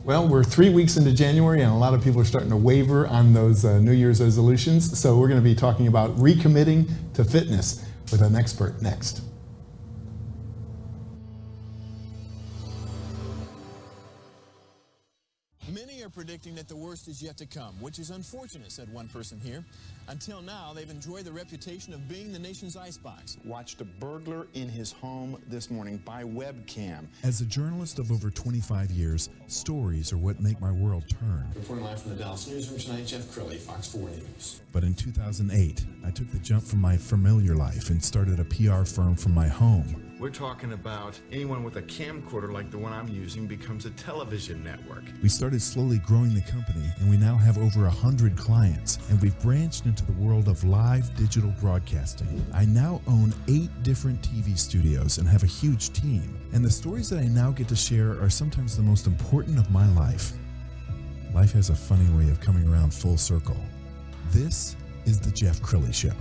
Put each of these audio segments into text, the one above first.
Well, we're 3 weeks into January, and a lot of people are starting to waver on those New Year's resolutions. So we're going to be talking about recommitting to fitness with an expert next. Many are predicting that the worst is yet to come, which is unfortunate, said one person here. Until now, they've enjoyed the reputation of being the nation's icebox. Watched a burglar in his home this morning by webcam. As a journalist of over 25 years, stories are what make my world turn. Reporting live from the Dallas newsroom tonight, Jeff Crilley, Fox 4 News. But in 2008, I took the jump from my familiar life and started a PR firm from my home. We're talking about anyone with a camcorder like the one I'm using becomes a television network. We started slowly growing the company, and we now have over 100 clients, and we've branched into the world of live digital broadcasting. I now own 8 different TV studios and have a huge team, and the stories that I now get to share are sometimes the most important of my life. Life has a funny way of coming around full circle. This is the Jeff Crilley Show.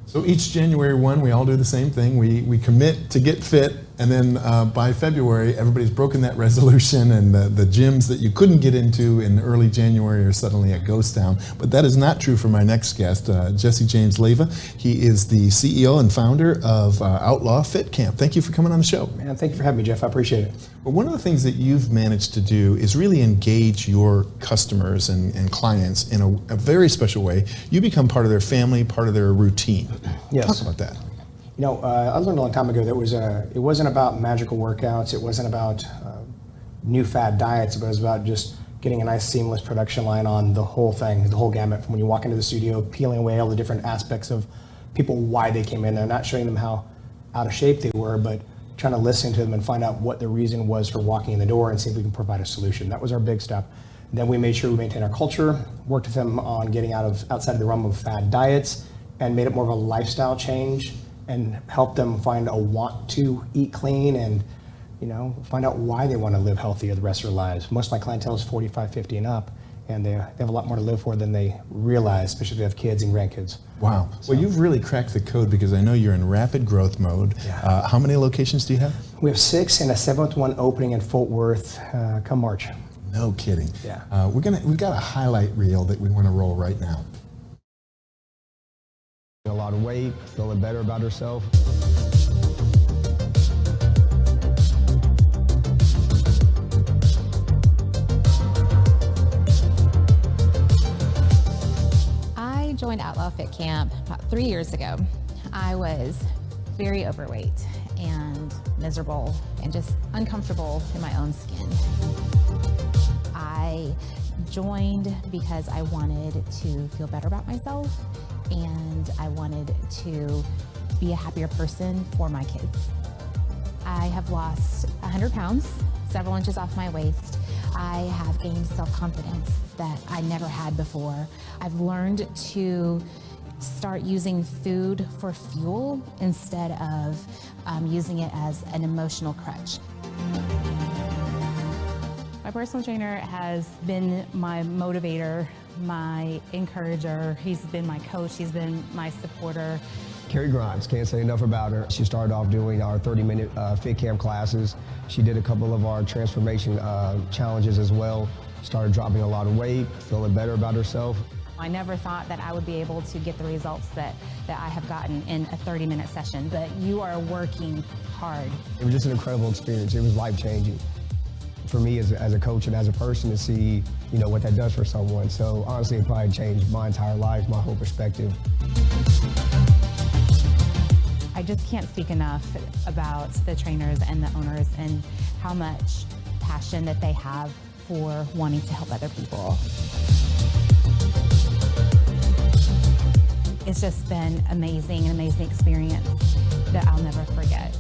So each January 1, we all do the same thing. We commit to get fit, and then by February, everybody's broken that resolution, and the gyms that you couldn't get into in early January are suddenly a ghost town. But that is not true for my next guest, Jesse James Leyva. He is the CEO and founder of Outlaw Fitcamp. Thank you for coming on the show. Man, thank you for having me, Jeff. I appreciate it. But one of the things that you've managed to do is really engage your customers and clients in a very special way. You become part of their family, part of their routine. Yes. Talk about that. You know, I learned a long time ago that it wasn't about magical workouts. It wasn't about new fad diets. But it was about just getting a nice seamless production line on the whole thing, the whole gamut, from when you walk into the studio, peeling away all the different aspects of people, why they came in there, not showing them how out of shape they were, but trying to listen to them and find out what the reason was for walking in the door and see if we can provide a solution. That was our big step. Then we made sure we maintained our culture, worked with them on getting outside of the realm of fad diets, and made it more of a lifestyle change and helped them find a want to eat clean and, you know, find out why they want to live healthier the rest of their lives. Most of my clientele is 45, 50 and up, and they have a lot more to live for than they realize, especially if they have kids and grandkids. Wow. Well, you've really cracked the code, because I know you're in rapid growth mode. Yeah. How many locations do you have? We have 6 and a 7th one opening in Fort Worth come March. No kidding. Yeah. We've got a highlight reel that we want to roll right now. A lot of weight, feeling better about herself. I joined Outlaw Fitcamp about 3 years ago. I was very overweight and miserable and just uncomfortable in my own skin. I joined because I wanted to feel better about myself, and I wanted to be a happier person for my kids. I have lost 100 pounds, several inches off my waist. I have gained self-confidence that I never had before. I've learned to start using food for fuel instead of using it as an emotional crutch. My personal trainer has been my motivator, my encourager. He's been my coach. He's been my supporter. Carrie Grimes, can't say enough about her. She started off doing our 30-minute fit camp classes. She did a couple of our transformation challenges as well. Started dropping a lot of weight, feeling better about herself. I never thought that I would be able to get the results that I have gotten in a 30-minute session, but you are working hard. It was just an incredible experience. It was life-changing for me as a coach and as a person to see, you know, what that does for someone. So honestly, it probably changed my entire life, my whole perspective. I just can't speak enough about the trainers and the owners and how much passion that they have for wanting to help other people. It's just been amazing, an amazing experience that I'll never forget.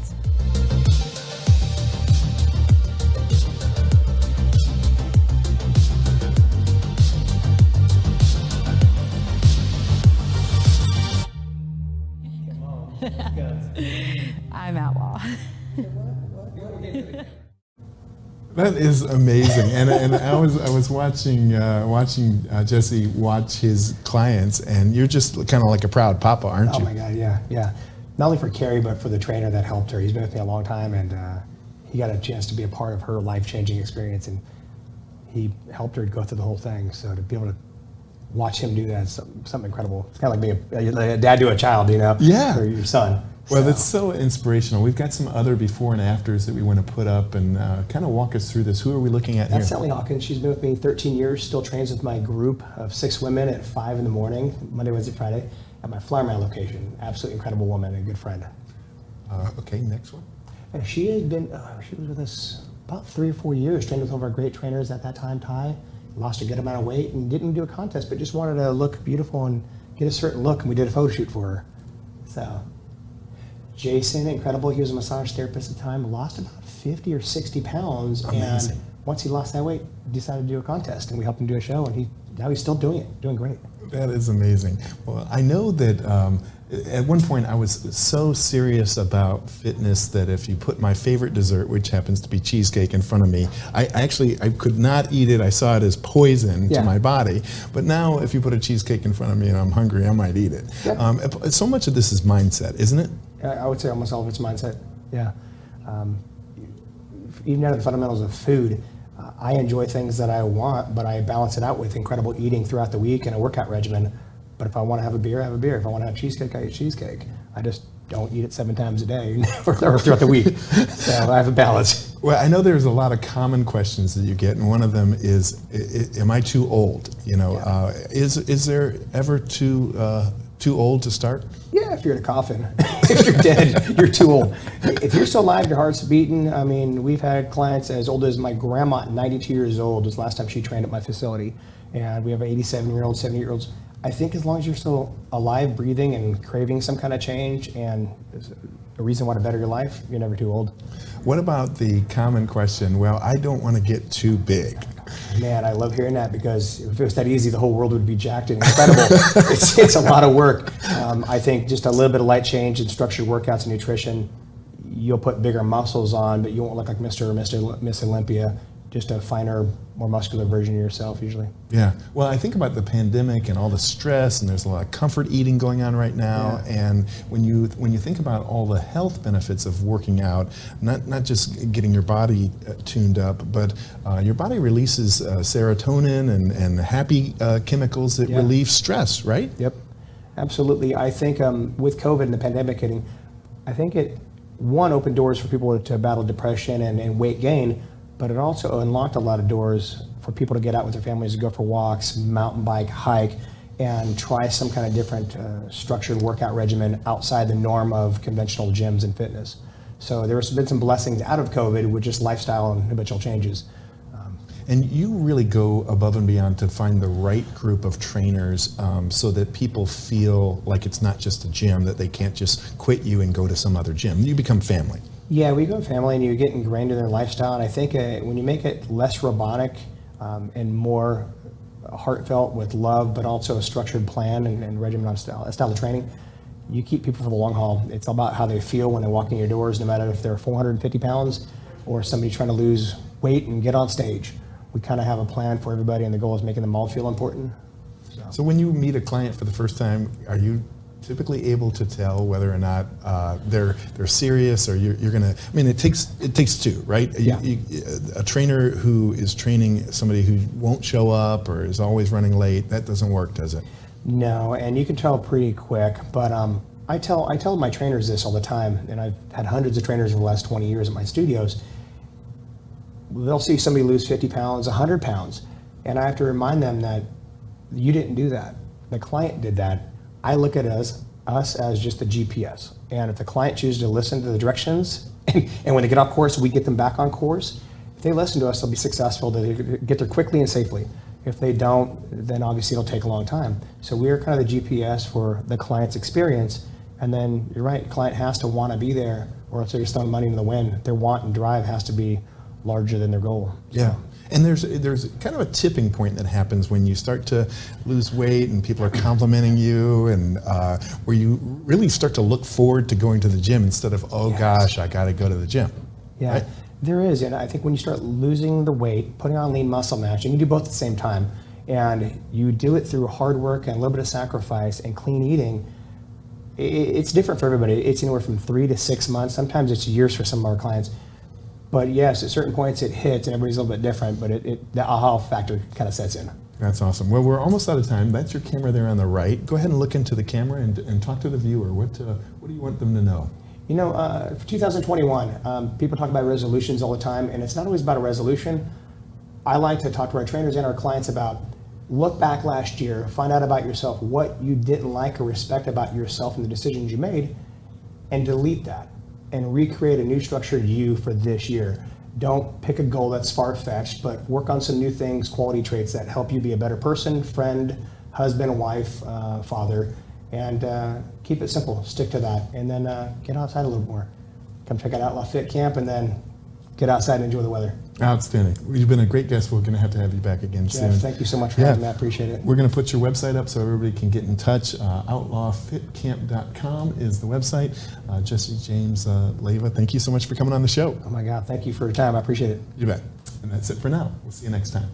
I'm Outlaw. That is amazing, and I was watching Jesse watch his clients, and you're just kind of like a proud papa, aren't you? Oh my God, yeah. Not only for Carrie, but for the trainer that helped her. He's been with me a long time, and he got a chance to be a part of her life-changing experience, and he helped her go through the whole thing. So to be able to watch him do that is something incredible. It's kind of like being a dad to a child, Yeah. or your son. Well, that's so inspirational. We've got some other before and afters that we want to put up, and kind of walk us through this. Who are we looking at here? That's Sally Hawkins. She's been with me 13 years, still trains with my group of 6 women at 5 in the morning, Monday, Wednesday, Friday, at my Flower Mound location. Absolutely incredible woman and a good friend. Okay, next one. And she had been, she was with us about 3 or 4 years, trained with one of our great trainers at that time, Ty. Lost a good amount of weight and didn't do a contest, but just wanted to look beautiful and get a certain look, and we did a photo shoot for her. So, Jason, incredible. He was a massage therapist at the time, lost about 50 or 60 pounds. Amazing. And once he lost that weight, decided to do a contest, and we helped him do a show, and now he's still doing it, doing great. That is amazing. Well, I know that at one point I was so serious about fitness that if you put my favorite dessert, which happens to be cheesecake, in front of me, I could not eat it. I saw it as poison to my body. But now if you put a cheesecake in front of me and I'm hungry, I might eat it. Yep. So much of this is mindset, isn't it? I would say almost all of it's mindset, yeah. Even down to the fundamentals of food, I enjoy things that I want, but I balance it out with incredible eating throughout the week and a workout regimen. But if I want to have a beer, I have a beer. If I want to have cheesecake, I eat cheesecake. I just don't eat it 7 times a day or throughout the week. So I have a balance. Well, I know there's a lot of common questions that you get, and one of them is, am I too old? Is there ever too old to start? Yeah, if you're in a coffin. If you're dead, you're too old. If you're still alive, your heart's beating. I mean, we've had clients as old as my grandma, 92 years old, was the last time she trained at my facility. And we have 87-year-olds, 70-year-olds. I think as long as you're still alive, breathing, and craving some kind of change and a reason why to better your life, you're never too old. What about the common question, well, I don't want to get too big? Man, I love hearing that, because if it was that easy, the whole world would be jacked and incredible. It's a lot of work. I think just a little bit of light change and structured workouts and nutrition, you'll put bigger muscles on, but you won't look like Mr. or Miss Olympia. Just a finer, more muscular version of yourself, usually. Yeah. Well, I think about the pandemic and all the stress, and there's a lot of comfort eating going on right now. Yeah. And when you think about all the health benefits of working out, not just getting your body tuned up, but your body releases serotonin and happy chemicals that relieve stress, right? Yep. Absolutely. I think with COVID and the pandemic hitting, I think it, one, opened doors for people to battle depression and weight gain, but it also unlocked a lot of doors for people to get out with their families, to go for walks, mountain bike, hike, and try some kind of different structured workout regimen outside the norm of conventional gyms and fitness. So there's been some blessings out of COVID with just lifestyle and habitual changes. And you really go above and beyond to find the right group of trainers so that people feel like it's not just a gym, that they can't just quit you and go to some other gym. You become family. Yeah, we go family, and you get ingrained in their lifestyle. And I think when you make it less robotic and more heartfelt with love, but also a structured plan and regimen on style of training, you keep people for the long haul. It's all about how they feel when they walk in your doors, no matter if they're 450 pounds or somebody trying to lose weight and get on stage. We kind of have a plan for everybody, and the goal is making them all feel important. So when you meet a client for the first time, are you typically able to tell whether or not they're serious, or you're gonna? I mean, it takes two, right? Yeah. A trainer who is training somebody who won't show up or is always running late, that doesn't work, does it? No, and you can tell pretty quick. But I tell my trainers this all the time, and I've had hundreds of trainers over the last 20 years at my studios. They'll see somebody lose 50 pounds, 100 pounds, and I have to remind them that you didn't do that. The client did that. I look at us as just the GPS. And if the client chooses to listen to the directions, and when they get off course, we get them back on course. If they listen to us, they'll be successful. They'll get there quickly and safely. If they don't, then obviously it'll take a long time. So we're kind of the GPS for the client's experience. And then you're right, the client has to want to be there, or else they're just throwing money in the wind. Their want and drive has to be larger than their goal. Yeah. And there's kind of a tipping point that happens when you start to lose weight and people are complimenting you, and where you really start to look forward to going to the gym instead of, oh gosh, I got to go to the gym. Yeah, right? There is. And I think when you start losing the weight, putting on lean muscle mass, you can do both at the same time, and you do it through hard work and a little bit of sacrifice and clean eating, it's different for everybody. It's anywhere from 3 to 6 months. Sometimes it's years for some of our clients. But yes, at certain points it hits, and everybody's a little bit different, but the aha factor kind of sets in. That's awesome. Well, we're almost out of time. That's your camera there on the right. Go ahead and look into the camera and talk to the viewer. What do you want them to know? You know, for 2021, people talk about resolutions all the time, and it's not always about a resolution. I like to talk to our trainers and our clients about, look back last year, find out about yourself, what you didn't like or respect about yourself and the decisions you made, and delete that and recreate a new structured you for this year. Don't pick a goal that's far-fetched, but work on some new things, quality traits that help you be a better person, friend, husband, wife, father, and keep it simple. Stick to that, and then get outside a little more. Come check out Outlaw Fitcamp, and then get outside and enjoy the weather. Outstanding. You've been a great guest. We're going to have you back again Jeff, soon. thank you so much for having me. I appreciate it. We're going to put your website up so everybody can get in touch. Outlawfitcamp.com is the website. Jesse James Leyva, thank you so much for coming on the show. Oh my God, thank you for your time. I appreciate it. You bet. And that's it for now. We'll see you next time.